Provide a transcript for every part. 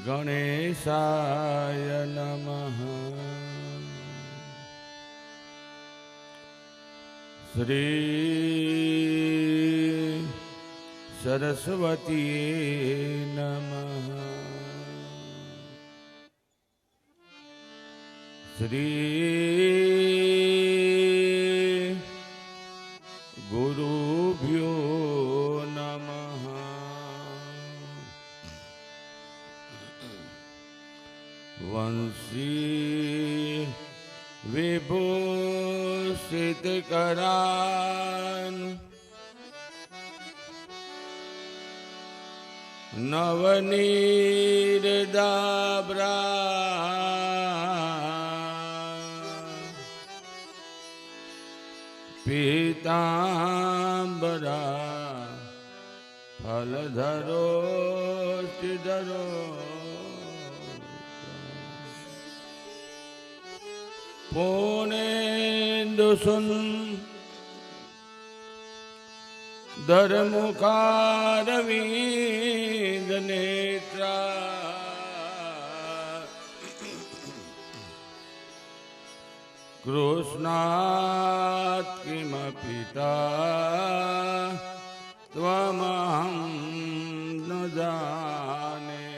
गणेशाय नमः। श्री सरस्वती नमः। श्री गुरुभ्यो नमः। वंशी विभूषित करान नवनीरदाब्रा पीतांबरा फलधरो चिदरो पूर्णेन्दुसुन्दर मुखारविंद नेत्रा कृष्णात् किमपिता त्वमहं न जाने।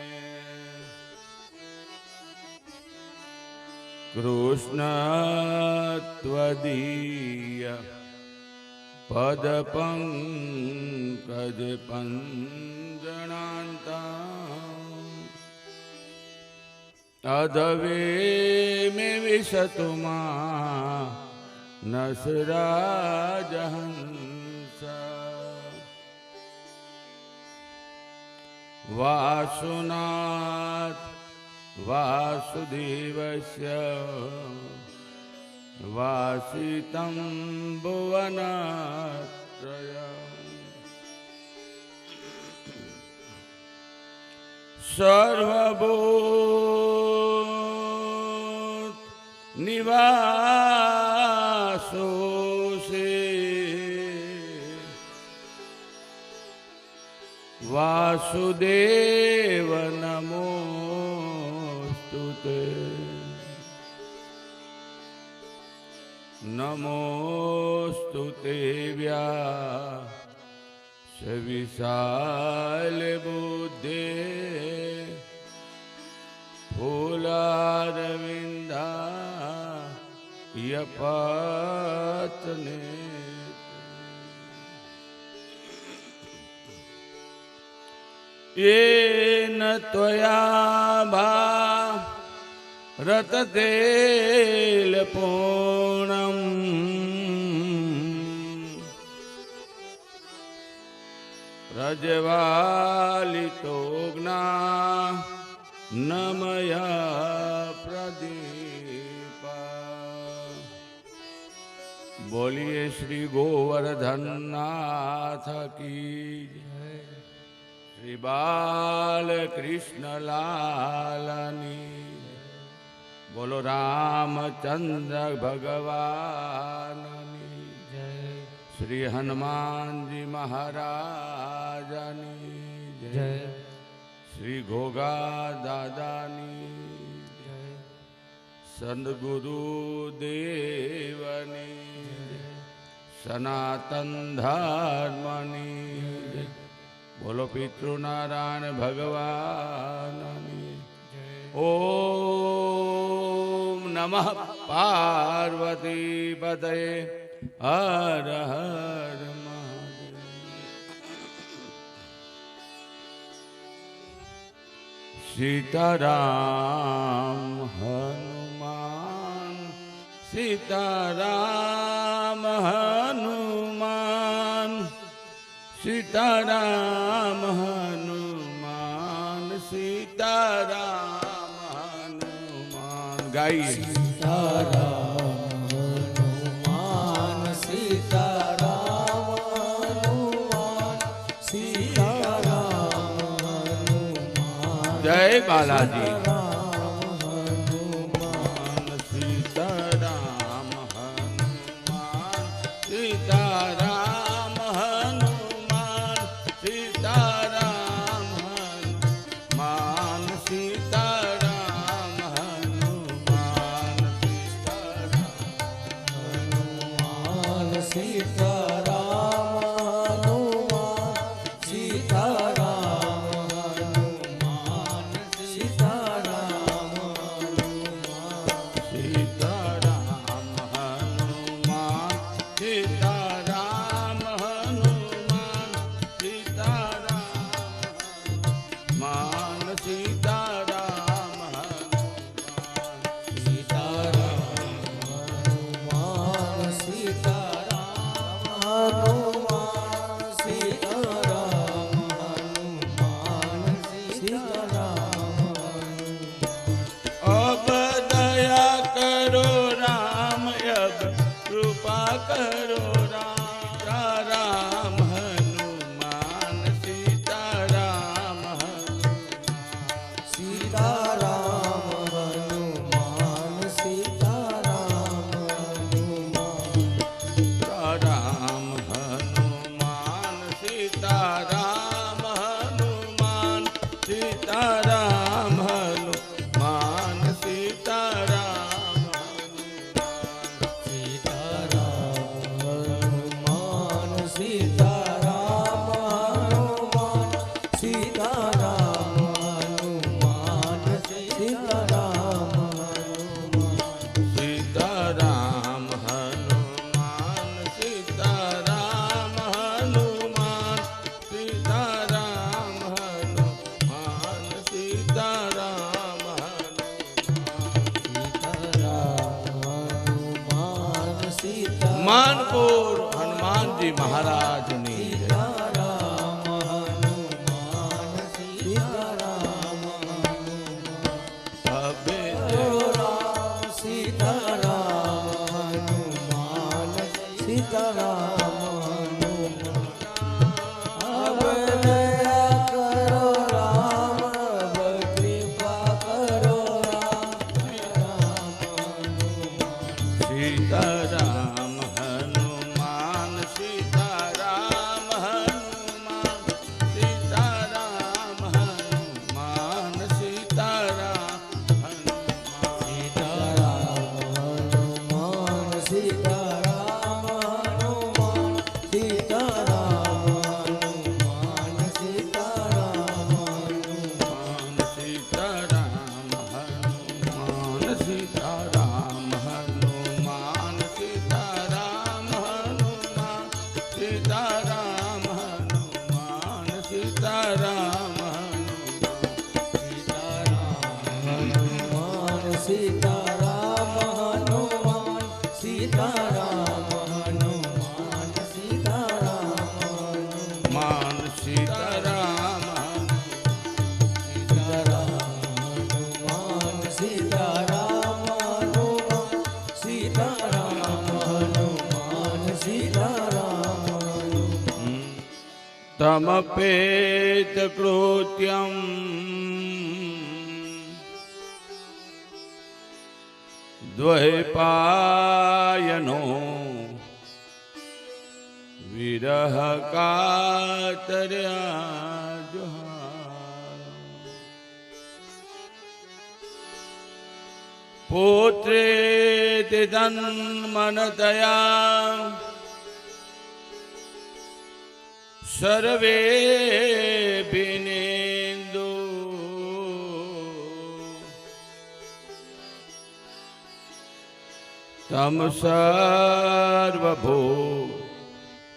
कृष्ण त्वदीय पदपङ्कज पञ्जनान्ता अधवे मे विशतु मां नसराजहंस। वासुनाथ वासुदेवस्य वासितं भुवनत्रयम्। सर्वभूत निवासोऽसि वासुदेव नमोस्तुते। नमोस्तुते व्यास विशाल बुद्धे फूलारविंदा यपतने। येन त्वया भारततेलपूर्णम् प्रज्वालितोऽग्ना न मया प्रदीपा। बोलिए श्री गोवर्धननाथ की जय। श्री बालकृष्ण लालनी। बोलो रामचंद्र भगवान की जय। श्री हनुमान जी महाराज की जय। श्री घोगा दादानी जय। सद्गुरु देवनी सनातन धर्मनी जय। बोलो पितृनारायण भगवान ओम नमः पार्वती पतये हर हर महादेव। सीताराम हनुमान सीताराम हनुमान सीताराम हनुमान सीताराम हनुमान। गाइए सीताराम हनुमान सीताराम हनुमान सीताराम हनुमान। जय बालाजी। सीताराम हनुमान सीताराम हनुमान सीताराम सीताराम हनुमान सीताराम हनुमान सीताराम सीताराम सीताराम हनुमान सीताराम हनुमान सीताराम सीताराम हनुमान सीताराम हनुमान सीताराम हनुमान सीताराम हनुमान सीताराम मानपुर हनुमान जी महाराज ने सीताराम हनुमान सीताराम अबे राम सीताराम हनुमान सीताराम अब दया करो राम अब कृपा करो सीताराम हनुमान सीताराम हनुमान सीताराम हनुमान सीताराम हनुमान सीताराम हनुमान सीताराम हनुमान सीताराम हनुमान सीताराम हनुमान सीताराम हनुमान सीताराम हनुमान सीताराम हनुमान सीताराम हनुमान सीताराम हनुमान सीताराम हनुमान सीताराम हनुमान सीताराम मान सीताराम हनुमान सीताराम हनुमान सीताराम हनुमान सीताराम तमपेत कृत्यम द्वैपायनो विरह कातर्या जुहार पुत्रेति तन्मनतया सर्वे विनेन्दु तम सर्वभू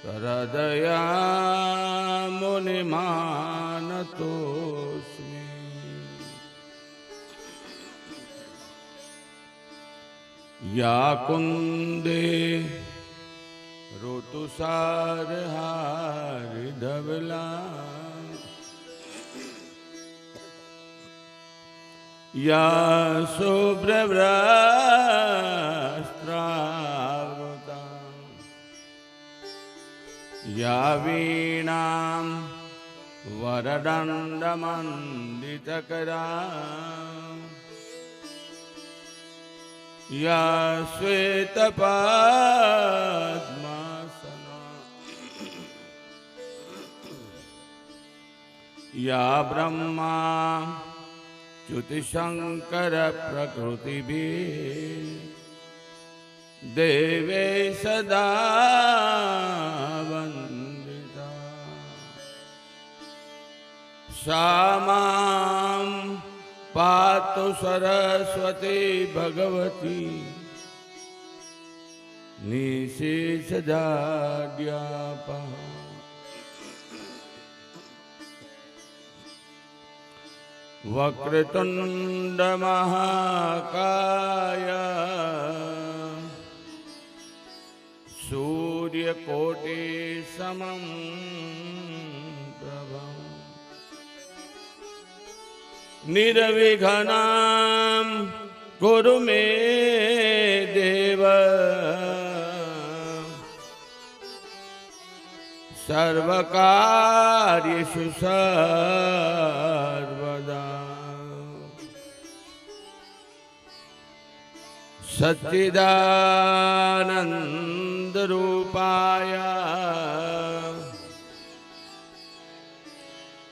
हृदया मुनिमानतोऽस्मि या कुन्दे ऋतुसारहारिधवला या शुभ्रवस्त्रावृता या वीणां वरदण्डमण्डितकरा या श्वेतपद्मासना या ब्रह्मा च्युतिशङ्कर प्रकृतिभिः देवे सदा वन्दिता सा मां पातु सरस्वती भगवती निशेषजाड्यापहा वक्रतुंड महाकाय सूर्यकोटि समं प्रभा निर्विघ्नं कुरु मे देव सर्वकार्येषु सर्वदा सच्चिदानंद रूपाय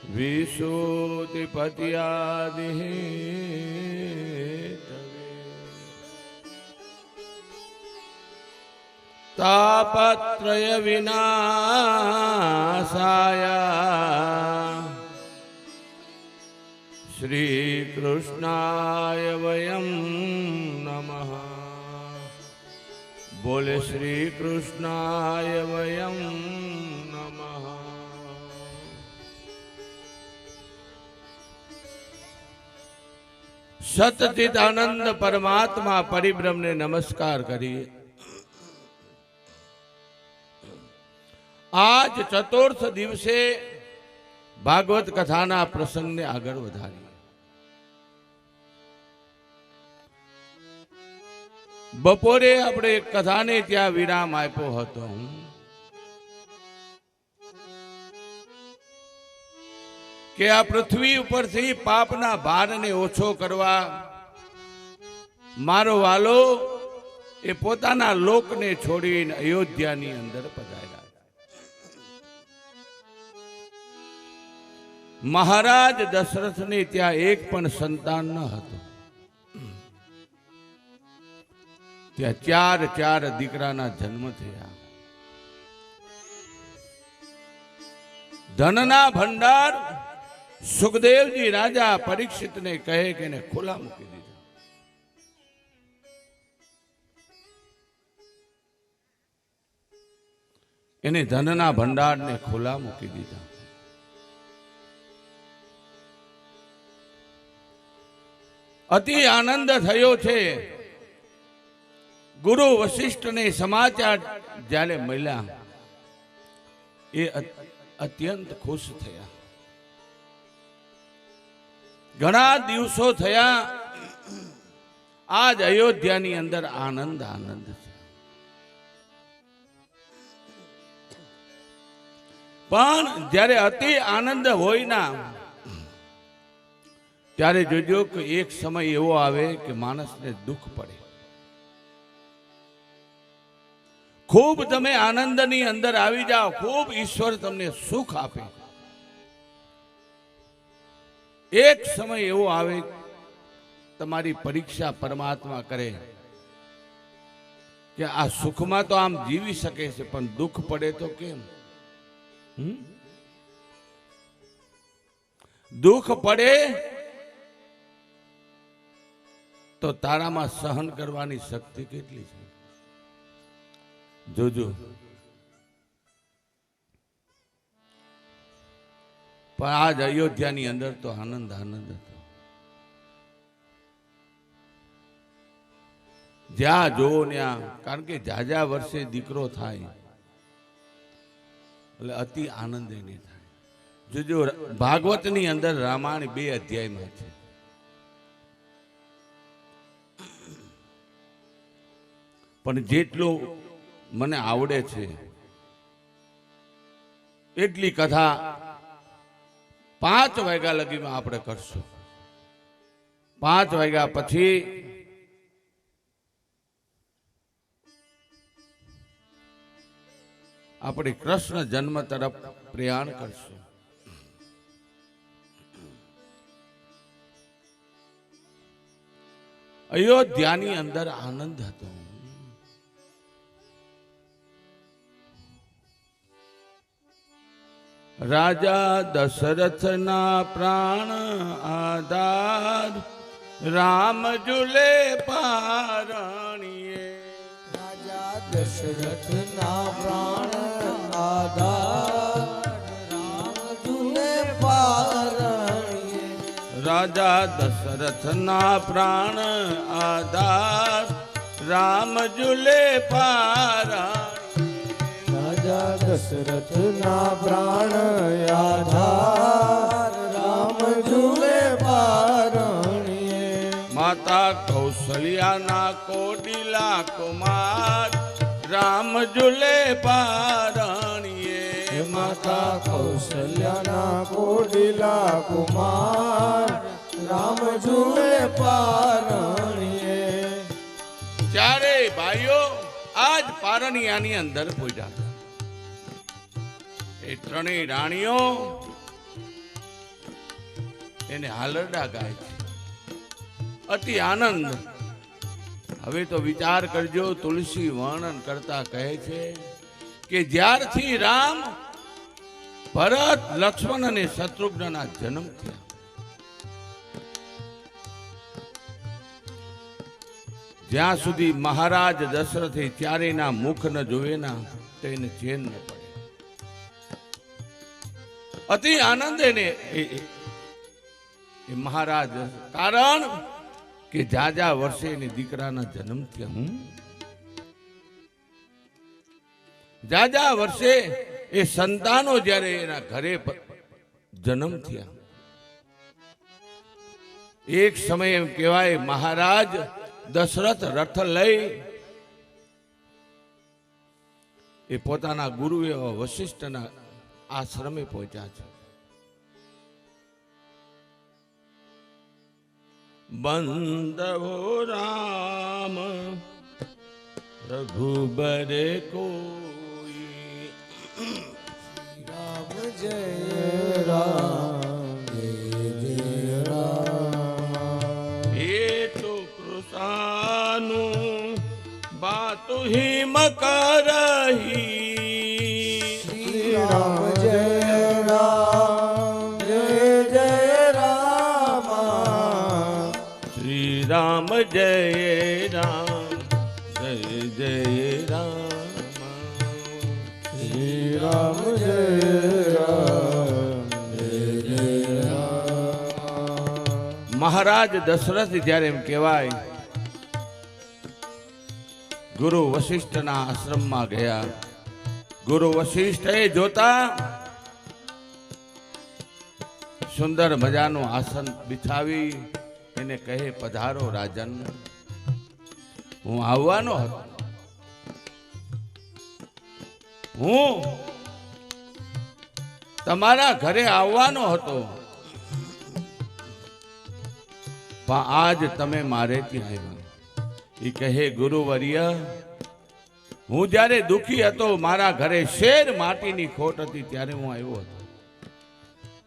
વિશુતિપત્યાદિ તાપત્રય વિનાશાય શ્રી કૃષ્ણાય વયમ નમઃ. બોલે શ્રી કૃષ્ણાય વયમ નમઃ. સતચિત આનંદ પરમાત્મા પરિબ્રહ્મને નમસ્કાર કરીએ. આજ ચતુર્થ દિવસે ભાગવત કથાના પ્રસંગને આગળ વધારીએ. બપોરે આપણે એક કથાને ત્યાં વિરામ આપ્યો હતો. કે આ પૃથ્વી ઉપરથી પાપના ભારને ઓછો કરવા મારો વાલો એ પોતાના લોકને છોડીને અયોધ્યાની અંદર પધાર્યા. મહારાજ દશરથને ત્યાં એક પણ સંતાન ન હતું. ત્યાં ચાર દીકરાના જન્મ થયા. ધનના ભંડાર સુખદેવજી રાજા પરીક્ષિતને કહે કે એને ખુલ્લા મૂકી દીધા. એને ધનના ભંડારને ખુલ્લા મૂકી દીધા. અતિ આનંદ થયો છે. ગુરુ વશિષ્ઠને સમાચાર જ્યારે મળ્યા એ અત્યંત ખુશ થયા. ઘણા દિવસો થયા. આજ અયોધ્યાની અંદર આનંદ છે. પણ જ્યારે અતિ આનંદ હોય ના ત્યારે જોજો કે એક સમય એવો આવે કે માણસને દુઃખ પડે. ખૂબ તમે આનંદની અંદર આવી જાઓ, ખૂબ ઈશ્વર તમને સુખ આપે. એક સમય એવો આવે તમારી પરીક્ષા પરમાત્મા કરે કે આ સુખમાં તો આમ જીવી શકે છે પણ દુઃખ પડે તો કેમ? દુઃખ પડે તો તારામાં સહન કરવાની શક્તિ કેટલી છે જોજો. પણ આજ અયોધ્યાની અંદર તો આનંદ હતો. જ્યાં જોવો ત્યાં, કારણ કે જાજા વર્ષે દીકરો થાય એટલે અતિ આનંદ એને થાય. જોજો ભાગવતની અંદર રામાયણ 2 અધ્યાયમાં છે. પણ જેટલું મને આવડે છે એટલી કથા 5 વાગ્યા લગીમાં આપણે કરશું. 5 વાગ્યા પછી આપણે કૃષ્ણ જન્મ તરફ પ્રયાણ કરશું. અયોધ્યાની અંદર આનંદ હતો. રાજા દશરથના પ્રાણ આધાર રામ ઝૂલે પારણીએ. રાજા દશરથના પ્રાણ આધાર રામ ઝૂલે પારણીએ. રાજા દશરથના પ્રાણ આધાર રામ ઝૂલે પારણીએ. રાજા દશરથના પ્રાણ આધાર રામ ઝૂલે પારણીએ. માતા કૌશલ્યાના કોડિલા કુમાર રામ ઝૂલે પારણીએ. માતા કૌશલ્યાના કોડિલા કુમાર રામ ઝૂલે પારણીએ. ચારે ભાઈઓ આજ પારણિયાની અંદર પૂજા. એ ત્રણેય રાણીઓ એને હાલરડા ગાય છે, અતિ આનંદ. હવે તો વિચાર કરજો, તુલસી વર્ણન કરતા કહે છે કે જ્યારથી રામ, ભરત, લક્ષ્મણ અને શત્રુઘ્નના જન્મ થયા, જ્યાં સુધી મહારાજ દશરથે ચારેયના મુખ ન જોવે ના તો એને ચેન ન પડે. અતિ આનંદ એને એ મહારાજ, કારણ કે જાજા વર્ષે એને દીકરાના જન્મ થયા. જાજા વર્ષે એ સંતાનો જ્યારે એના ઘરે જન્મ થયા, એક સમય એમ કહેવાય મહારાજ દશરથ રથ લઈ એ પોતાના ગુરુ એવા વશિષ્ઠના આશ્રમે પહોંચ્યા છે. બંધવો રામ રઘુબરે કોઈ, રામ જય રામ જય જય રામ. એ તો કૃષાનું બાતુ હિમ કરહી, શ્રી રામ જય રામ જય જય રામ. શ્રી રામ જય રામ જય જય રામ. શ્રી રામ જય રામ જય જય રામ. મહારાજ દશરથ જ્યારે એમ કહેવાય ગુરુ વશિષ્ઠના આશ્રમમાં ગયા, ગુરુ વશિષ્ઠે જોતા સુંદર મજાનું આસન બિછાવી એને કહે, પધારો રાજન, હું આવવાનો હતો, હું તમારા ઘરે આવવાનો હતો, પણ આજ તમે મારે ત્યાં આવ્યા. એ કહે, ગુરુવર્ય, હું જ્યારે દુખી હતો, મારા ઘરે શેર માટીની ખોટ હતી, ત્યારે હું આવ્યો હતો,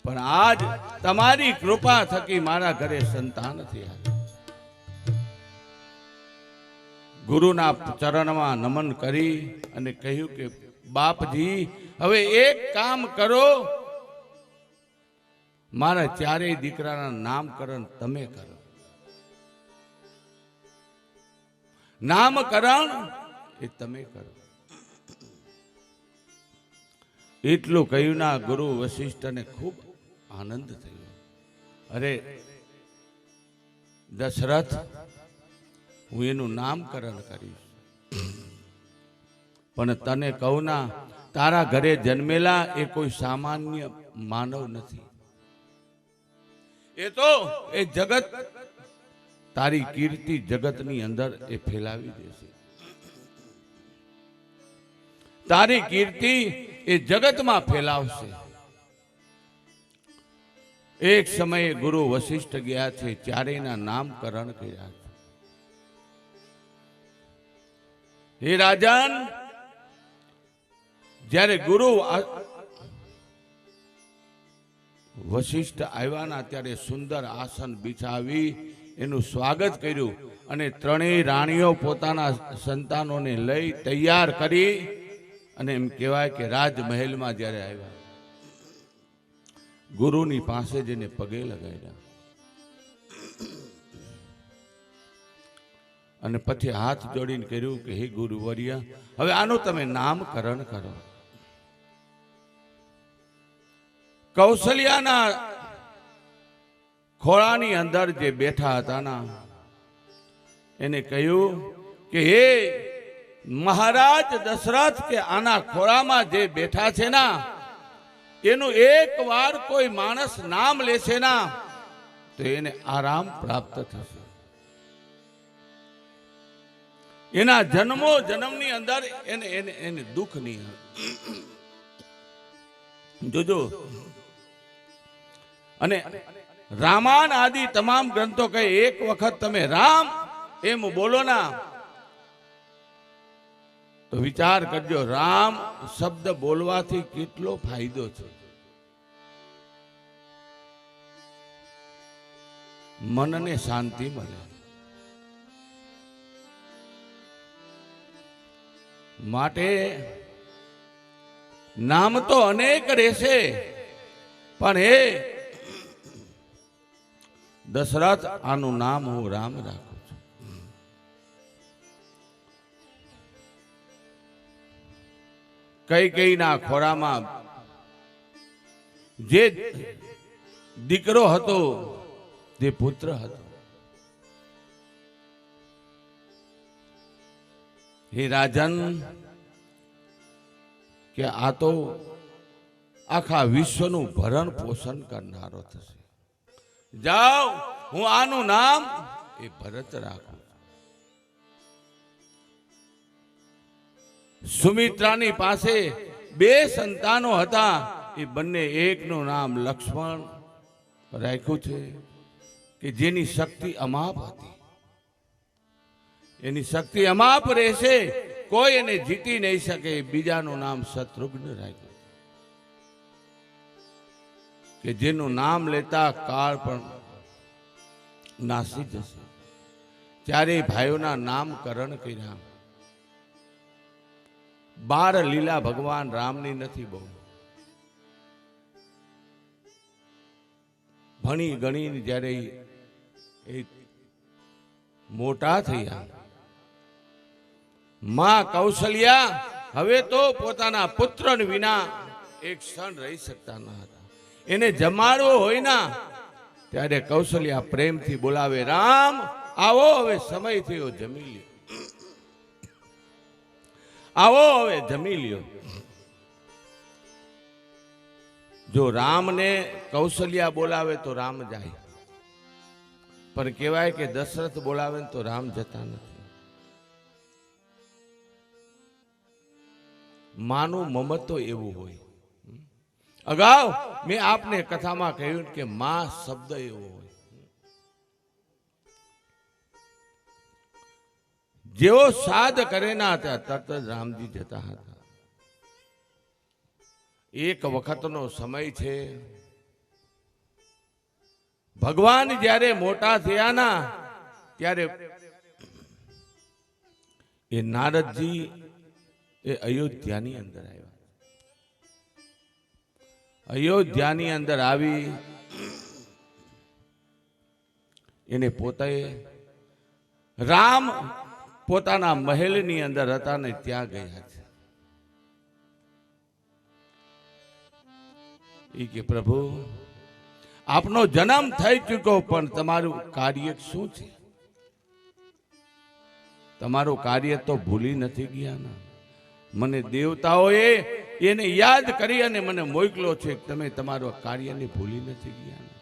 પણ આજ તમારી કૃપા થકી મારા ઘરે સંતાન થયા. ગુરુના ચરણમાં નમન કરી અને કહ્યું કે બાપજી, હવે એક કામ કરો, મારા ચારેય દીકરાના નામકરણ તમે કરો. નામકરણ એ તમે કરો. એટલું કહ્યું ના ગુરુ વશિષ્ઠને ખૂબ આનંદ થયો. અરે દશરથ, હું એનું નામકરણ કરીશ, પણ તને કહું ના, તારા ઘરે જન્મેલા એ કોઈ સામાન્ય માનવ નથી. એ તો એ જગત, તારી કીર્તિ જગતની અંદર એ ફેલાવી દેશે. તારી કીર્તિ એ જગતમાં ફેલાવશે. એક સમયે ગુરુ વશિષ્ઠ ગયા છે, ચારેયના નામકરણ કર્યા છે. હે રાજન, જ્યારે ગુરુ વશિષ્ઠ આવ્યાના ત્યારે સુંદર આસન બિછાવી એનું સ્વાગત કર્યું અને ત્રણેય રાણીઓ પોતાના સંતાનોને લઈ તૈયાર કરી અને એમ કહેવાય કે રાજમહેલમાં જ્યારે આવ્યા, ગુરુની પાસે જઈને પગે લગાડ્યા અને પછી હાથ જોડીને કહ્યું કે હે ગુરુવર્ય, હવે આનું તમે નામકરણ કરો. કૌશલ્યાના ખોળાની અંદર જે બેઠા હતા ના, એને કહ્યું કે હે મહારાજ દશરથ, કે આના ખોળામાં જે બેઠા છે ના, એનું એક વાર કોઈ માણસ નામ લેશે ના તો એને આરામ પ્રાપ્ત થશે. એના જન્મો જન્મની અંદર એને એને એને દુઃખ નહીં આવે. જોજો, અને રામાયણ આદિ તમામ ગ્રંથો કહે, એક વખત તમે રામ એમ બોલો ના તો વિચાર કરજો, રામ શબ્દ બોલવાથી કેટલો ફાયદો છે. મનને શાંતિ મળે. માટે નામ તો અનેક રહેશે, પણ હે દશરથ, આનું નામ હું રામ રાખું છું. કૈકેયીના ખોરામાં જે દીકરો હતો, જે પુત્ર હતો, હે રાજન, કે આ તો આખા વિશ્વનું ભરણ પોષણ કરનારો થશે. જાઓ, હું આનું નામ એ ભરત રાખું. સુમિત્રાની પાસે 2 સંતાનો હતા. એ બંને, એકનું નામ લક્ષ્મણ રાખ્યું છે કે જેની શક્તિ અમાપ હતી. એની શક્તિ અમાપ રહેશે, કોઈ એને જીતી નહીં શકે. બીજાનું નામ શત્રુઘ્ન રાખ્યું કે જેનું નામ લેતા કાળ પણ નાસી જશે. ચારેય ભાઈઓના નામકરણ કર્યા. 12 લીલા ભગવાન રામની નથી બહુ. ભણી ગણી જ્યારે એ મોટા થયા, માં કૌશલ્યા હવે તો પોતાના પુત્ર વિના એક ક્ષણ રહી શકતા ન હતા. એને જમાડવો હોય ના, ત્યારે કૌશલ્યા પ્રેમથી બોલાવે, રામ આવો, હવે સમય થયો, જમી લ્યો. આવો, હવે જમી લ્યો. જો રામને કૌશલ્યા બોલાવે તો રામ જાય, પણ કહેવાય કે દશરથ બોલાવે તો રામ જતા નથી. માનું મમત્વ એવું હોય. અગાઉ મેં આપને કથામાં કહ્યું કે માં શબ્દ એવો હોય. જેવો સાદ કરે ના હતા, તરત જ રામજી જતા હતા. એક વખતનો સમય છે, ભગવાન જ્યારે મોટા થયા ના, ત્યારે એ નારદજી એ અયોધ્યાની અંદર આવ્યા. અયોધ્યાની અંદર આવી એને પોતે રામ પોતાના મહેલની અંદર હતા ને ત્યાં ગયા છે. એ કે પ્રભુ, આપનો જન્મ થઈ ચૂક્યો, પણ તમારું કાર્ય શું છે? તમારું કાર્ય તો ભૂલી નથી ગયા ને? મને દેવતાઓએ એને યાદ કરી અને મને મોકલો છે. તમે તમારું કાર્યને ભૂલી નથી ગયા ને?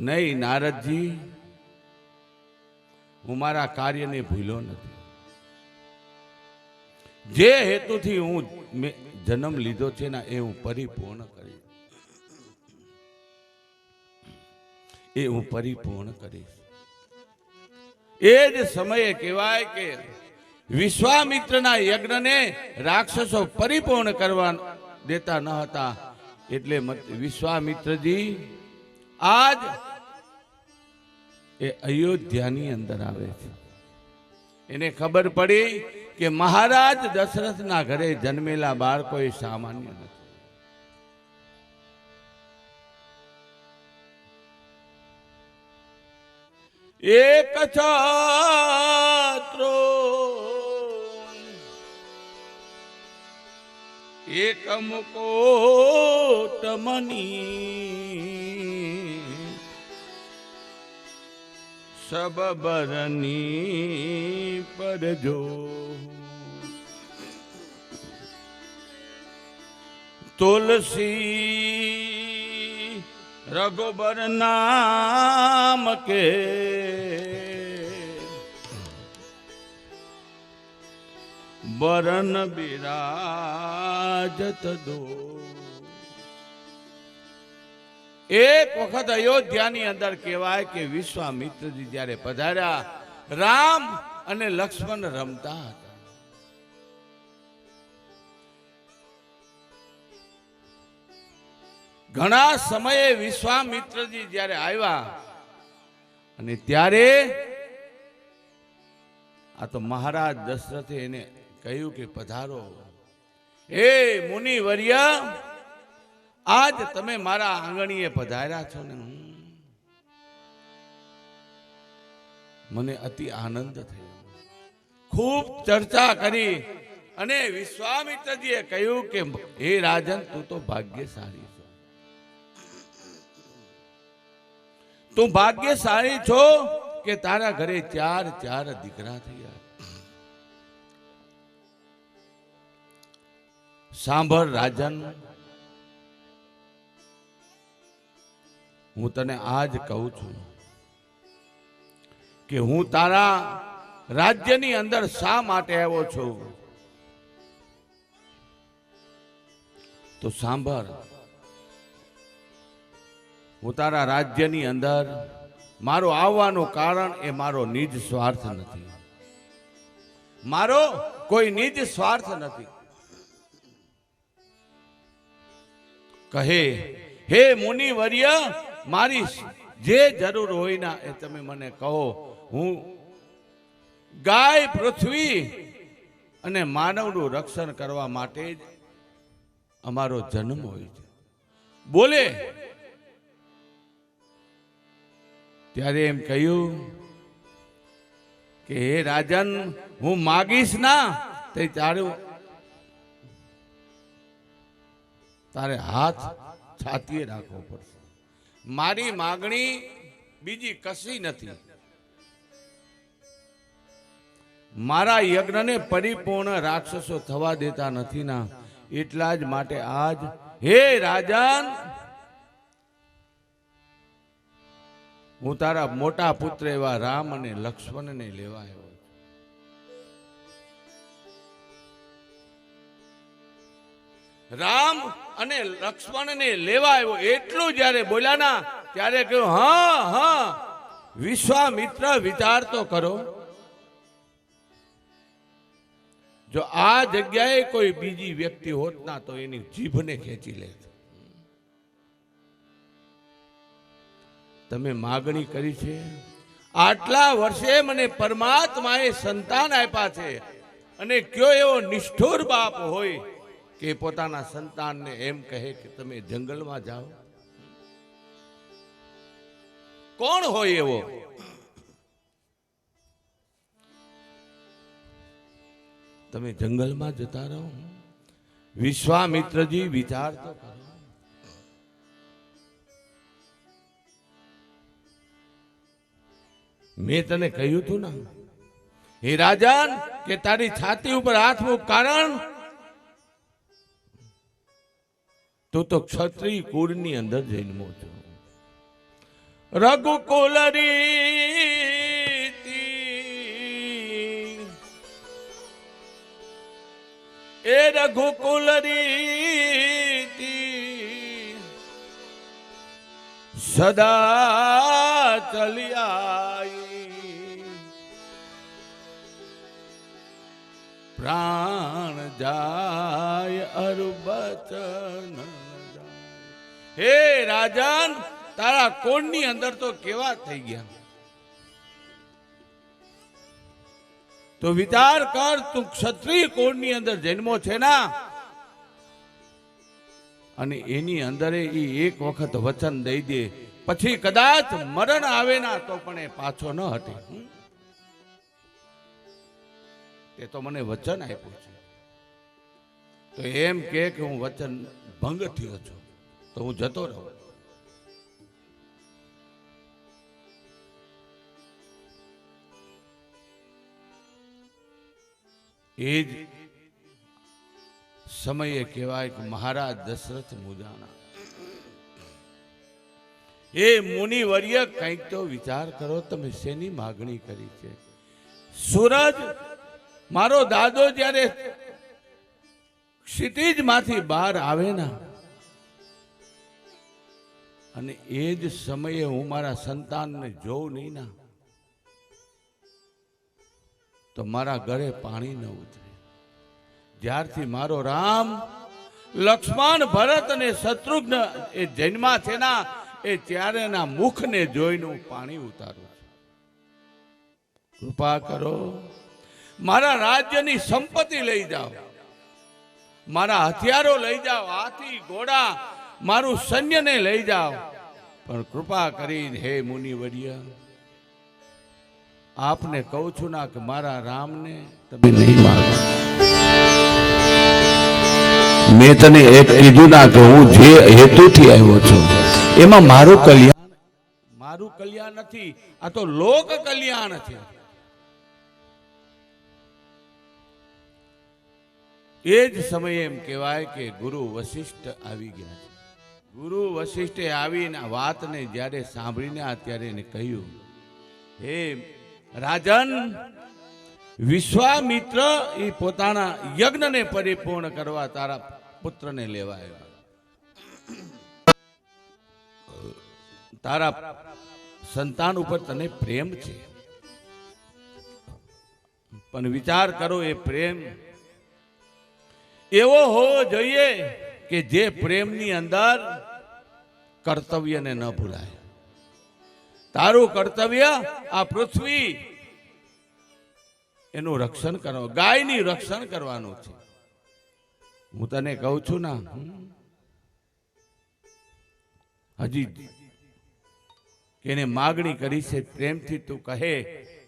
નહીં નારદજી, હું મારા કાર્યને ભૂલ્યો નથી. જે હેતુથી હું જન્મ લીધો છે ને એ હું પરિપૂર્ણ કરીશ. એ હું પરિપૂર્ણ કરીશ. એ જ સમયે કહેવાય કે વિશ્વામિત્રના યજ્ઞને રાક્ષસો પરિપૂર્ણ કરવા દેતા ન હતા, એટલે વિશ્વામિત્રજી આજ એ અયોધ્યાની અંદર આવે છે. એને ખબર પડી કે મહારાજ દશરથના ઘરે જન્મેલા બાળકો એ સામાન્ય નથી. એક છાત્રો એક મુકોટ મની સબ બરની પર જો તુલસી રઘુબર નામ કે બરન બિરાજત દો. એક વખત અયોધ્યાની અંદર કહેવાય કે વિશ્વામિત્રજી જ્યારે પધાર્યા, રામ અને લક્ષ્મણ રમતા હતા. ઘણા સમયે વિશ્વામિત્રજી જ્યારે આવ્યા અને ત્યારે આ તો મહારાજ દશરથે એને કહ્યું કે પધારો, એ મુનિવર્ય, આજ તમે મારા આંગણીએ પધાર્યા છો ને, મને અતિ આનંદ થયો. ખૂબ ચર્ચા કરી અને વિશ્વામિત્રજીએ કહ્યું કે હે રાજન, તું તો ભાગ્યશાળી છો. તું ભાગ્યશાળી છો કે તારા ઘરે 4 દીકરા થયા. સાંભળ રાજન, હું તને આજ કહું છું કે હું તારા રાજ્યની અંદર શા માટે આવ્યો છું. તો સાંભળ, હું તારા રાજ્યની અંદર મારો આવવાનું કારણ એ મારો નિજ સ્વાર્થ નથી. મારો કોઈ નિજ સ્વાર્થ નથી. કહે, હે મુનિવર્ય, મારી જે જરૂર હોય ના એ તમે મને કહો. હું ગાય, પૃથ્વી અને માનવનું રક્ષણ કરવા માટે જ અમારો જન્મ હોય છે. બોલે ત્યારે એમ કહ્યું કે હે રાજન, હું માગીશ ના તે તારે હાથ છાતીએ રાખવો પડશે. મારી માગણી બીજી કશી નથી. મારા યજ્ઞને પરિપૂર્ણ રાક્ષસો થવા દેતા નથી ના, એટલા જ માટે આજ હે રાજન, હું તારા મોટા પુત્ર એવા રામ અને લક્ષ્મણને લેવા આવ્યો. રામ અને લક્ષ્મણને લેવા આવ્યો એટલું જ્યારે બોલ્યા ના, ત્યારે કહ્યું, હા હા વિશ્વામિત્ર, વિચાર તો કરો. જો આ જગ્યાએ કોઈ બીજી વ્યક્તિ હોત ના તો એની જીભને ખેંચી લે. તમે માગણી કરી છે, આટલા વર્ષે મને પરમાત્માએ સંતાન આપ્યા છે, અને કયો એવો નિષ્ઠુર બાપ હોય કે પોતાના સંતાનને એમ કહે કે તમે જંગલમાં જાઓ? કોણ હોય એવો? તમે જંગલમાં જતા રહો. વિશ્વામિત્રજી, વિચાર તો કરો. મેં તને કહ્યું તું ને હે રાજન કે તારી છાતી ઉપર હાથ મૂક, કારણ તું તો ક્ષત્રિય કુળની અંદર જન્મો છો. રઘુકુલ રીતિ એ રઘુકુલ રીતિ સદા ચલી આઈ, પ્રાણ જાય અરુ બચન. હે રાજન, તારા કોણની અંદર તો કેવા થઈ ગયા. તો વિચાર કર, તું ક્ષત્રિય કોણની અંદર જન્મો છે ના, અને એની અંદર એ એક વખત વચન દઈ દે, પછી કદાચ મરણ આવે ના તો પણ એ પાછો ન હટે. એ તો મને વચન આપ્યું છે, તો એમ કે હું વચન ભંગ થયો છું તો હું જતો રહું. એ જ સમયે કહેવાય કે મહારાજ દશરથ મુજાણા. એ મુનિવર્ય, કંઈક તો વિચાર કરો, તમે શેની માગણી કરી છે? સૂરજ, મારો દાદો જ્યારે ક્ષિતિજ માંથી બહાર આવે ના, અને એ જ સમયે હું મારા સંતાનને જોઉં નહીં ના, તો મારા ઘરે પાણી ન ઉતરે. જ્યારથી મારો રામ, લક્ષ્મણ, ભરત અને શત્રુઘ્ન એ જન્મા છે ના, એ ત્યારેના મુખને જોઈને હું પાણી ઉતારું છું. કૃપા કરો, મારા રાજ્યની સંપત્તિ લઈ જાઓ, મારા હથિયારો લઈ જાઓ, હાથી ઘોડા મારું સૈન્યને લઈ જાઓ, પણ કૃપા કરીને હે મુનિવર્ય, આપને કહું છું ના કે મારા રામને તમે નહીં મારો. મેં તને એક કીધું ના કે હું જે હેતુથી આવ્યો છું એમાં મારું કલ્યાણ નથી, આ તો લોક કલ્યાણ છે. એ જ સમયે એમ કહેવાય કે ગુરુ વશિષ્ઠ આવી ગયા છે. ગુરુ વશિષ્ઠે આવીને વાતને જ્યારે સાંભળીને ત્યારે એને કહ્યું, હે રાજન, વિશ્વામિત્ર એ પોતાના યજ્ઞને પરિપૂર્ણ કરવા તારા પુત્રને લેવા આવ્યા. તારા સંતાન ઉપર તને પ્રેમ છે, પણ વિચાર કરો એ પ્રેમ એવો હોવો જોઈએ કે જે પ્રેમની અંદર કર્તવ્યને ન ભૂલાય. તારું કર્તવ્ય આ પૃથ્વી એનું રક્ષણ કરો, ગાયની રક્ષણ કરવાનું છે. હું તને કહું છું ના, હજી એને માગણી કરી છે પ્રેમથી, તું કહે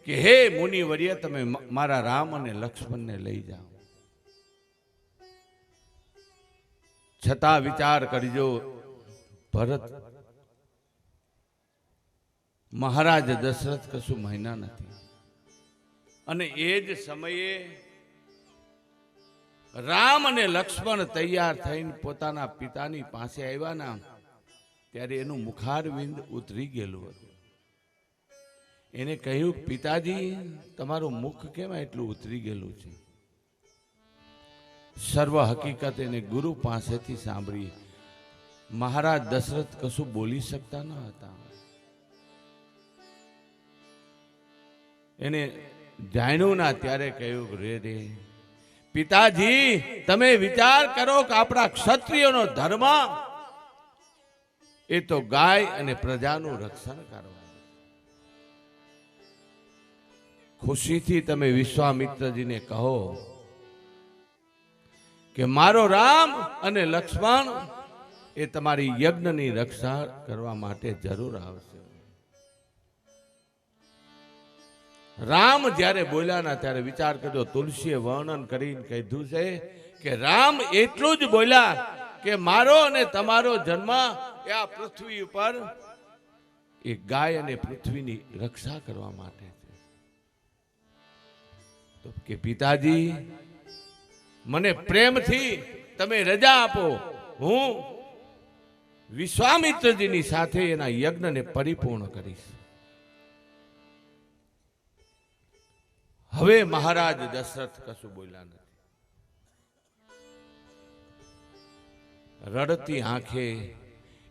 કે હે મુનિવર્ય, તમે મારા રામ અને લક્ષ્મણને લઈ જાઓ. છતાં વિચાર કરજો, ભરત મહારાજ દશરથ કશું મહિના નથી, અને એ જ સમયે રામ અને લક્ષ્મણ તૈયાર થઈને પોતાના પિતાની પાસે આવ્યા ના, ત્યારે એનું મુખારવિંદ ઉતરી ગયેલું હતું. એને કહ્યું, પિતાજી તમારું મુખ કેમ એટલું ઉતરી ગયેલું છે? સર્વ હકીકત એને ગુરુ પાસેથી સાંભળી. મહારાજ દશરથ કશું બોલી શકતા ન હતા. એને જાણ્યું ના ત્યારે કહ્યું, રે રે પિતાજી, તમે વિચાર કરો કે આપણા ક્ષત્રિયોનો ધર્મ એ તો ગાય અને પ્રજાનું રક્ષણ કરવાનું. ખુશીથી તમે વિશ્વામિત્રજીને કહો કે મારો રામ અને લક્ષ્મણ એ તમારી યજ્ઞની રક્ષા કરવા માટે જરૂર આવશે. રામ જ્યારે બોલ્યા ના ત્યારે વિચાર કર્યો, તુલસીએ વર્ણન કરીને કીધું છે કે રામ એટલું જ બોલ્યા કે મારો અને તમારો જન્મ એ આ પૃથ્વી ઉપર એ ગાય અને પૃથ્વીની રક્ષા કરવા માટે છે. તો કે પિતાજી, મને પ્રેમથી તમે રજા આપો, હું વિશ્વામિત્રજીની સાથે એના યજ્ઞને પરિપૂર્ણ કરીશ. હવે મહારાજ દશરથ કશું બોલ્યા નથી. રડતી આંખે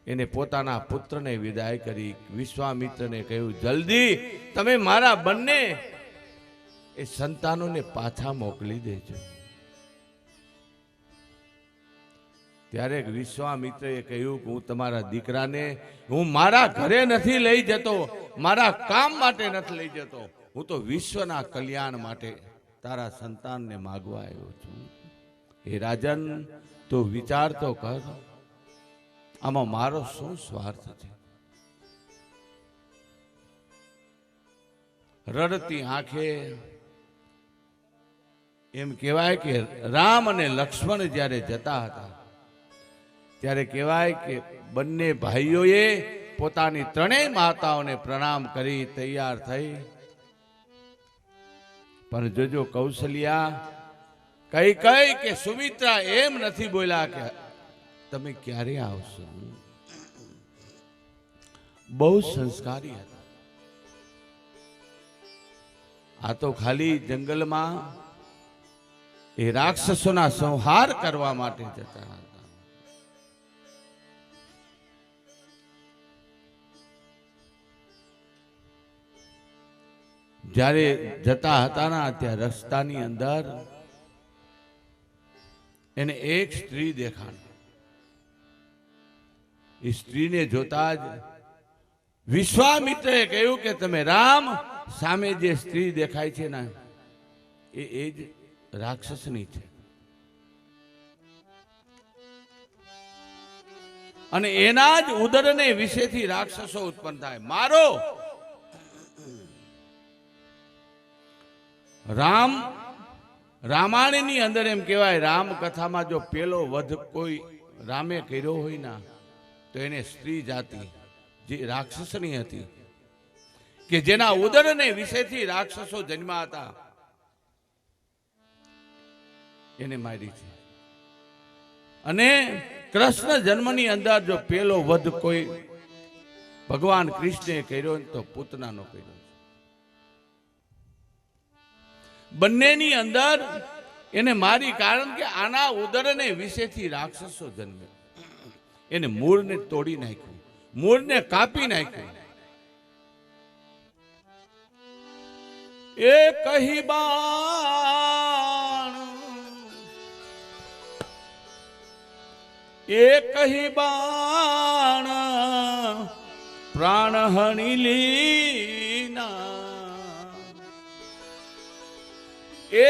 એને પોતાના પુત્રને વિદાય કરી વિશ્વામિત્રને કહ્યું, જલ્દી તમે મારા બંને એ સંતાનોને પાછા મોકલી દેજો. ત્યારે વિશ્વામિત્રએ કહ્યું કે હું તમારા દીકરાને હું મારા ઘરે નથી લઈ જતો, મારા કામ માટે નથી લઈ જતો, હું તો વિશ્વના કલ્યાણ માટે તારા સંતાનને માગવા આવ્યો છું. હે રાજન, તો વિચાર તો કર, આમાં મારો શું સ્વાર્થ છે? રડતી આંખે એમ કહેવાય કે રામ અને લક્ષ્મણ જ્યારે જતા હતા ત્યારે કહેવાય કે બંને ભાઈઓએ પોતાની ત્રણેય માતાઓને પ્રણામ કરી તૈયાર થઈ. પણ જોજો કૌશલ્યા, કઈ કઈ કે સુમિત્રા એમ નથી બોલ્યા કે તમે ક્યારે આવશો. બહુ સંસ્કારી હતા. આ તો ખાલી જંગલમાં એ રાક્ષસોના સંહાર કરવા માટે જતા હતા. જ્યારે જતા હતા ના ત્યાં રસ્તાની અંદર એને એક સ્ત્રી દેખાણી. એ સ્ત્રીને જોતા જ વિશ્વામિત્રએ કહ્યું કે તમે રામ સામે જે સ્ત્રી દેખાય છે ને એ જ રાક્ષસની છે. અને એના જ ઉદરને વિશેથી રાક્ષસો ઉત્પન્ન થાય. મારો રામાયણની અંદર એમ કહેવાય, રામ કથામાં જો પેલો વધ કોઈ રામે કર્યો હોય ને તો એને સ્ત્રી જાતિ જે રાક્ષસની હતી, કે જેના ઉદરને વિશેથી રાક્ષસો જન્મ્યા હતા, એને મારી છે. અને કૃષ્ણ જન્મની અંદર જો પેલો વધ કોઈ ભગવાન કૃષ્ણે કર્યો તો પૂતનાનો કર્યો. બંનેની અંદર એને મારી, કારણ કે આના ઉદરને વિશેથી રાક્ષસો જન્મે. એને મૂળને તોડી નાખ્યું, મૂળને કાપી નાખ્યું. એ કહી બાણ, એ કહી બાણ પ્રાણ હણી લીના.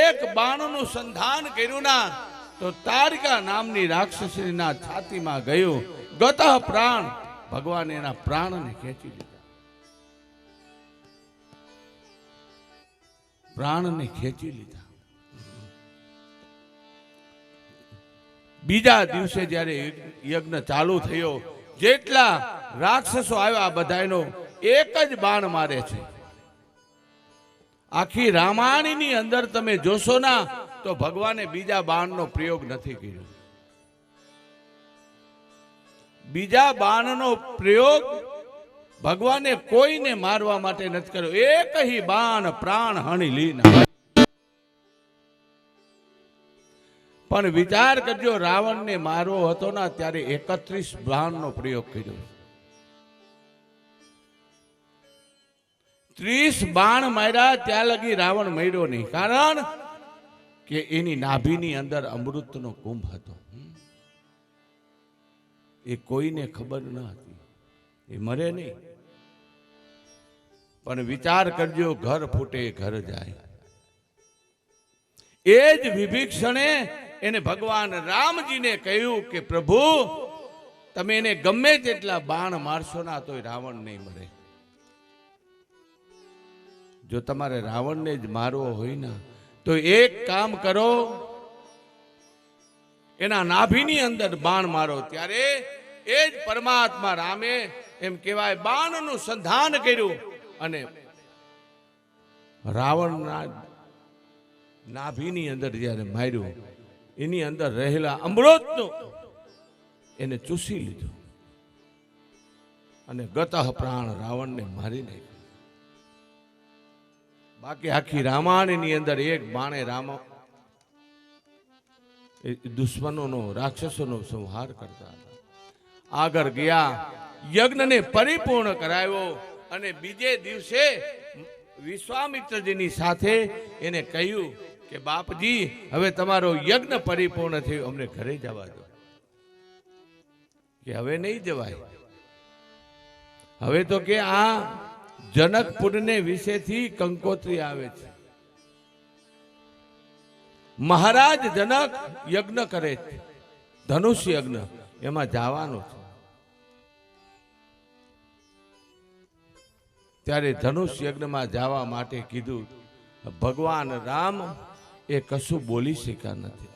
એક બાણનું સંધાન કર્યું ના તો તારકા નામની રાક્ષસીના છાતીમાં ગયું. ગત પ્રાણ, ભગવાન એના પ્રાણને ખેંચી લીધા. પ્રાણને ખેંચી લીધા. બીજા દિવસે જ્યારે યજ્ઞ ચાલુ થયો, જેટલા રાક્ષસો આવ્યા બધાનો એક જ બાણ મારે છે. આખી રામાયણની અંદર તમે જોશો ના તો ભગવાને બીજા બાણનો પ્રયોગ નથી કર્યો. બીજા બાણનો પ્રયોગ ભગવાને કોઈને મારવા માટે નથી કર્યો. એક હી બાણ પ્રાણ હણી લીના. પણ વિચાર કરજો, રાવણને મારવો હતો ના ત્યારે 31 બાણનો પ્રયોગ કર્યો. 30 બાણ માર્યા ત્યાં લગી રાવણ મર્યો નહીં, કારણ કે એની નાભીની અંદર અમૃતનો કુંભ હતો. એ કોઈને ખબર ન હતી, એ મરે નહીં. પણ વિચાર કરજો, ઘર ફૂટે ઘર જાય. એ જ વિભીષણે એને ભગવાન રામજીને કહ્યું કે પ્રભુ, તમે એને ગમે તેટલા બાણ મારશો ના તોય રાવણ નહીં મરે. જો તમારે રાવણને જ મારવો હોય ને તો એક કામ કરો, એના નાભીની અંદર બાણ મારો. ત્યારે એ જ પરમાત્મા રામે એમ કહેવાય બાણનું સંધાન કર્યું અને રાવણના નાભીની અંદર જ્યારે માર્યું, એની અંદર રહેલા અમૃતનું એને ચૂસી લીધું અને ગતઃ પ્રાણ રાવણને મારી નાખ્યું. બાકી આખી રામાયણની અંદર એક બાણે રામ દુશ્મનોનો, રાક્ષસોનો સંહાર કરતા હતા. આગળ ગયા, યજ્ઞને પરિપૂર્ણ કરાવ્યો અને બીજે દિવસે વિશ્વામિત્રજીની સાથે એને કહ્યું કે બાપજી, હવે તમારો યજ્ઞ પરિપૂર્ણ થયો, અમને ઘરે જવા દો. કે હવે નહીં જવાય. હવે તો કે આ જનકપુરને વિશેથી કંકોત્રી આવે છે. મહારાજ જનક યજ્ઞ કરે છે, ધનુષ યજ્ઞ, એમાં જવાનું છે. ત્યારે ધનુષ યજ્ઞમાં જવા માટે કીધું. ભગવાન રામ એ કશું બોલી શક્યા નથી.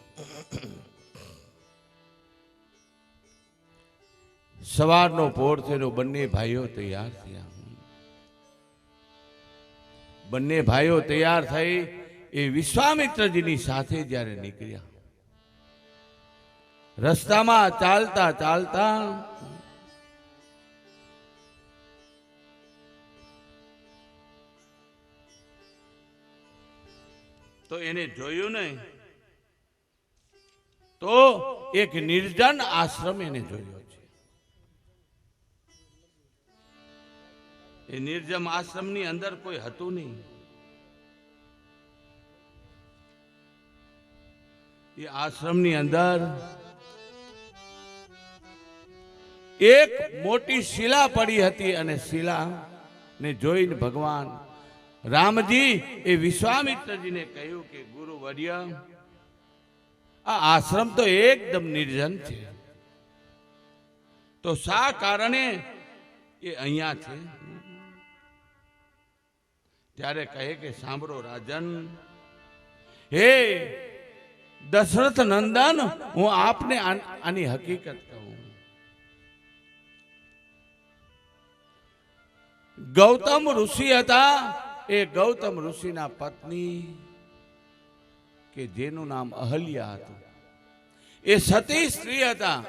સવારનો પોર થયો, બંને ભાઈઓ તૈયાર થયા. બંને ભાઈઓ તૈયાર થઈ એ વિશ્વામિત્રજીની સાથે જ્યારે નીકળ્યા, રસ્તામાં ચાલતા ચાલતા તો એને જોયું નહીં તો એક નિર્જન આશ્રમ એને જોયો છે. એ નિર્જન આશ્રમની અંદર કોઈ હતું નહીં. એ આશ્રમની અંદર એક મોટી શિલા પડી હતી અને શિલા ને જોઈને ભગવાન રામજી એ વિશ્વામિત્રજીને કહ્યું કે ગુરુવર્ય, આ આશ્રમ તો એકદમ નિર્જન છે, તો શા કારણે એ અહીંયા છે? ત્યારે કહે કે સાંભળો રાજન, હે દશરથ નંદન, હું આપને આની હકીકત કહું. ગૌતમ ઋષિ હતા, એ ગૌતમ ઋષિના પત્ની કે જેનું નામ અહલ્યા હતું, એ સતી સ્ત્રી હતા,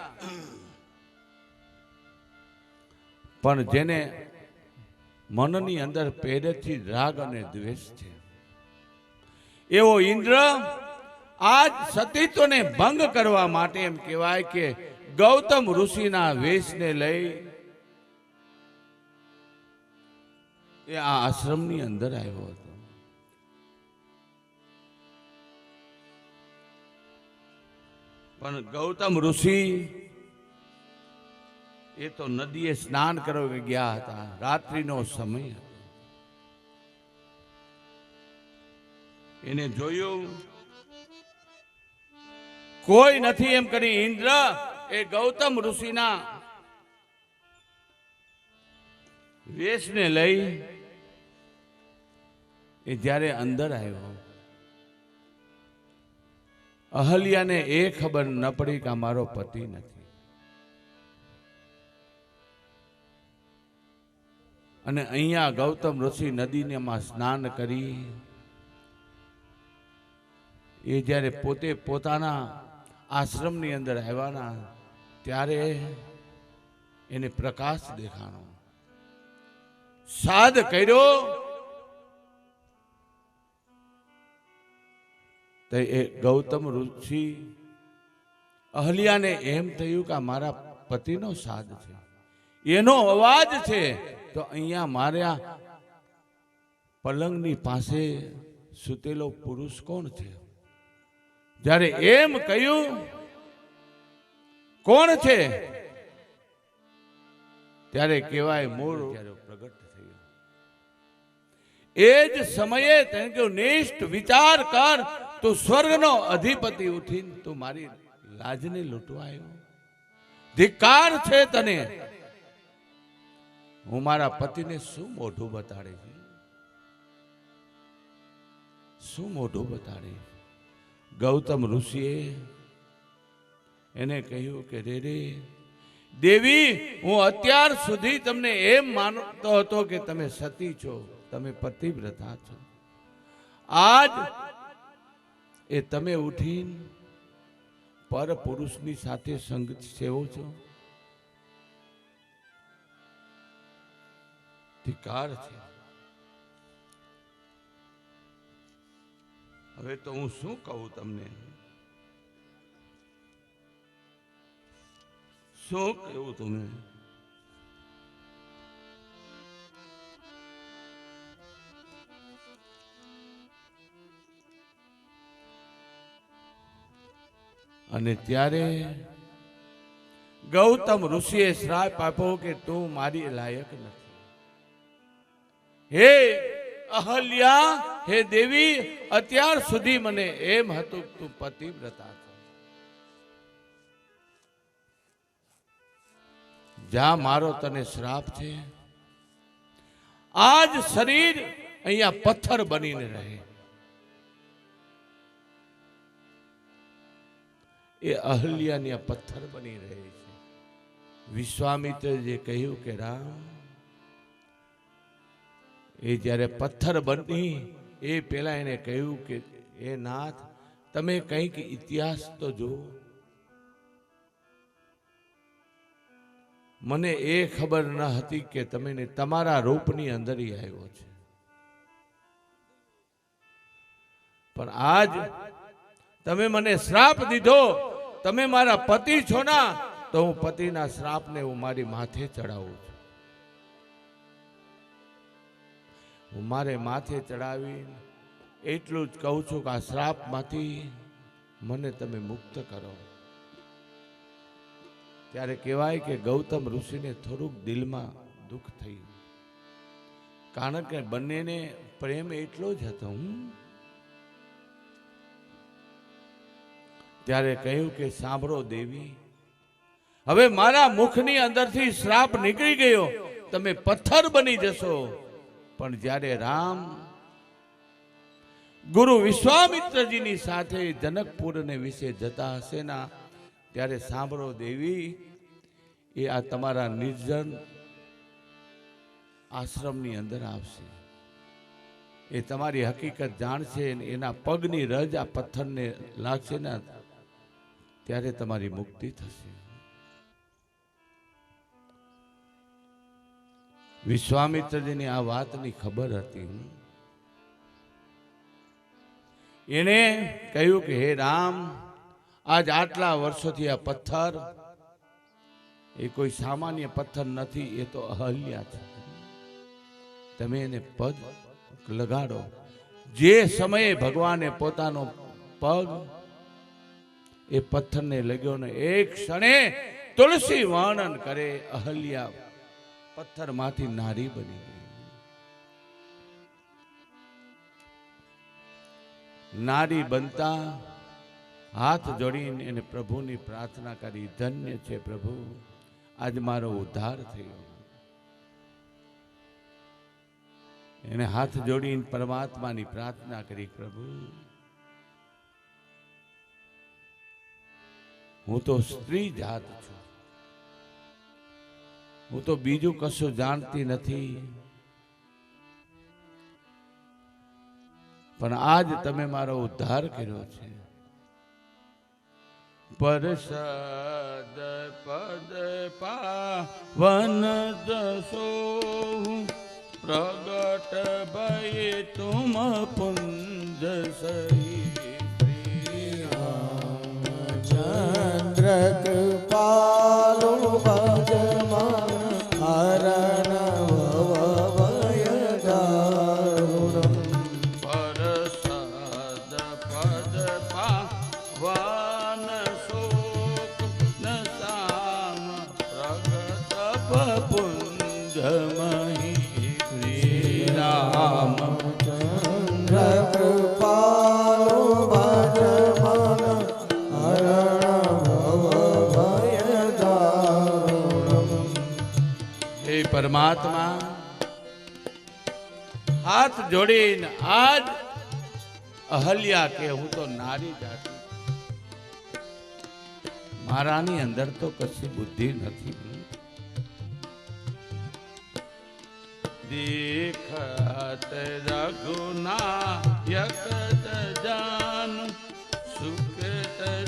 પણ જેને મનની અંદર પહેલેથી રાગ અને દ્વેષ છે. એવો ઇન્દ્ર આજ સતીત્વને ભંગ કરવા માટે એમ કહેવાય કે ગૌતમ ઋષિના વેશને લઈ એ આ આશ્રમની અંદર આવ્યો હતો. પણ ગૌતમ ઋષિ એ તો નદીએ સ્નાન કરવા ગયા હતા, રાત્રિનો સમય હતો. એને જોયું કોઈ નથી એમ કરી ઇન્દ્ર એ ગૌતમ ઋષિના વેશને લઈ એ જ્યારે અંદર આવ્યો, અહલ્યાને એ ખબર ન પડી કે મારો પતિ નથી. અને અહીંયા ગૌતમ ઋષિ નદીમાં સ્નાન કરી એ જ્યારે પોતે પોતાના આશ્રમની અંદર આવ્યાના ત્યારે એને પ્રકાશ દેખાણો. સાદ કર્યો તો એ ગૌતમ ઋષિ અહલ્યાને એમ થયું કે મારા પતિનો સાદ છે, એનો અવાજ છે, તો અહીંયા મારા પલંગની પાસે સૂતેલો પુરુષ કોણ છે? જ્યારે એમ કહ્યું કોણ છે ત્યારે કહેવાય મૂળ પ્રગટ થયું. એ જ સમયે તેને કહ્યું નિષ્ઠ વિચાર કર, તું સ્વર્ગનો અધિપતિ ઉઠીને તું મારી લાજને લૂંટવા આવ્યો. ધિક્કાર છે તને. હું મારા પતિને શું મોઢું બતાડે છે? શું મોઢું બતાડે? ગૌતમ ઋષિએ એને કહ્યું કે રે દેવી, હું અત્યાર સુધી તમને એમ માનતો હતો કે તમે સતી છો, તમે પતિવ્રતા છો. આજ એ તમે ઉઠીને પર પુરુષની સાથે સંગ સેવો છો. ધિક્કાર છે. હવે તો હું શું કહું તમને? શું કહ્યું તમે? અને ત્યારે ગૌતમ ઋષિએ શ્રાપ આપ્યો કે તું મારી લાયક નથી. હે અહલ્યા, હે દેવી, અત્યાર સુધી મને એમ હતું કે તું પતિવ્રતા છો. જા, મારો તને શ્રાપ છે. આજ શરીર અહીંયા પથ્થર બનીને રહે. એ અહલ્યાની આ પથ્થર બની રહે છે. વિશ્વામિત્ર જે કહ્યું કે રામ, એ જ્યારે પથ્થર બની એ પેલા એને કહ્યું કે એ નાથ, તમે કંઈક ઇતિહાસ તો જુઓ. મને એ ખબર ન હતી કે તમે તમારા રૂપની અંદર આવ્યો છે. પણ આજ તમે મને શ્રાપ દીધો. તમે મારા પતિ છો ના, તો હું પતિના શ્રાપને હું મારી માથે ચડાવું છું. હું મારે માથે ચડાવી એટલું જ કહું છું કે આ શ્રાપમાંથી મને તમે મુક્ત કરો. ત્યારે કહેવાય કે ગૌતમ ઋષિને થોડુંક દિલમાં દુઃખ થયું. કારણ કે બંનેને પ્રેમ એટલો જ હતો. ત્યારે કહ્યું કે સાંભળો દેવી, હવે મારા મુખની અંદરથી શ્રાપ નીકળી ગયો, તમે પથ્થર બની જશો. પણ જ્યારે રામ ગુરુ વિશ્વામિત્રજીની સાથે જનકપુરને વિશે જતા હશે ના, ત્યારે સાંભળો દેવી, એ આ તમારા નિર્જન આશ્રમની અંદર આવશે. એ તમારી હકીકત જાણશે, એના પગની રજ આ પથ્થરને લાગશે ને, ત્યારે તમારી મુક્તિ થશે. વિશ્વામિત્રજીની આ વાતની ખબર હતી. એને કહ્યું કે હે રામ, આજ આટલા વર્ષોથી આ પથ્થર એ કોઈ સામાન્ય પથ્થર નથી, એ તો અહલ્યા છે. તમે એને પગ લગાડો. જે સમયે ભગવાને પોતાનો પગ એ પથ્થરને લગ્યો ને એક ક્ષણે તુલસી વર્ણન કરે, અહલ્યા પથ્થરમાંથી નારી બની ગઈ. નારી બનતા હાથ જોડીને એને પ્રભુની પ્રાર્થના કરી, ધન્ય છે પ્રભુ, આજ મારો ઉદ્ધાર થયો. એને હાથ જોડીને પરમાત્માની પ્રાર્થના કરી, પ્રભુ હું તો સ્ત્રી જાત છું, હું તો બીજું કશું જાણતી નથી, પણ આજ તમે મારો ઉદ્ધાર કર્યો છે. પરસદ પદ પાવન દસો પ્રગટ ભય તુમ પુંજ સહી. ચંદ્ર કૃપાલો ભજમાન હરણ ભય દારુણમ. પરસદ પદ પાવન શોક નસામ પ્રગટ પુંજ મહી. શ્રી રામ ચંદ્ર કૃપાલો ભજમાન પરમાત્મા હાથ જોડીને આજ અહલ્યા કે હું તો નારી જાતિ, મારાની અંદર તો કશી બુદ્ધિ નથી. દેખત રઘુનાયક જાન સુકત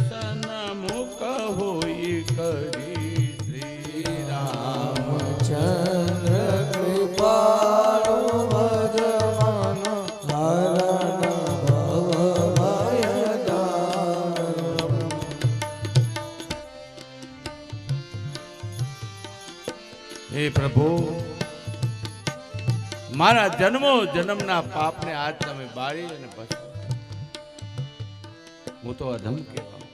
સન્મુખ હોઈ કરી. શ્રી રામ ચંદ્ર કૃપાલો ભજમાન હરણ ભય દારુણમ. હે પ્રભુ, મારા જન્મો જન્મના પાપને આજ તમે બાળી અને બચો. હું તો અધમ કહેવાઉં,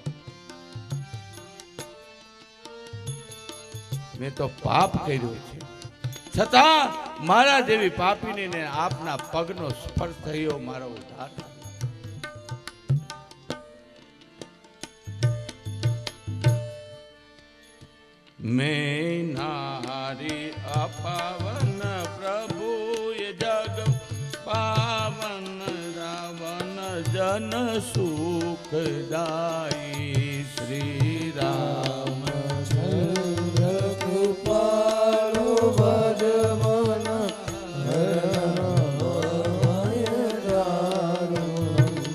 મેં તો પાપ કર્યું છે, છતાં મારા જેવી પાપીને આપના પગનો સ્પર્શ થયો, મારો ઉદ્ધાર. મેં નારી અપાવન પ્રભુ જગ પાવન રાવણ જન સુખદાયી. શ્રી રામ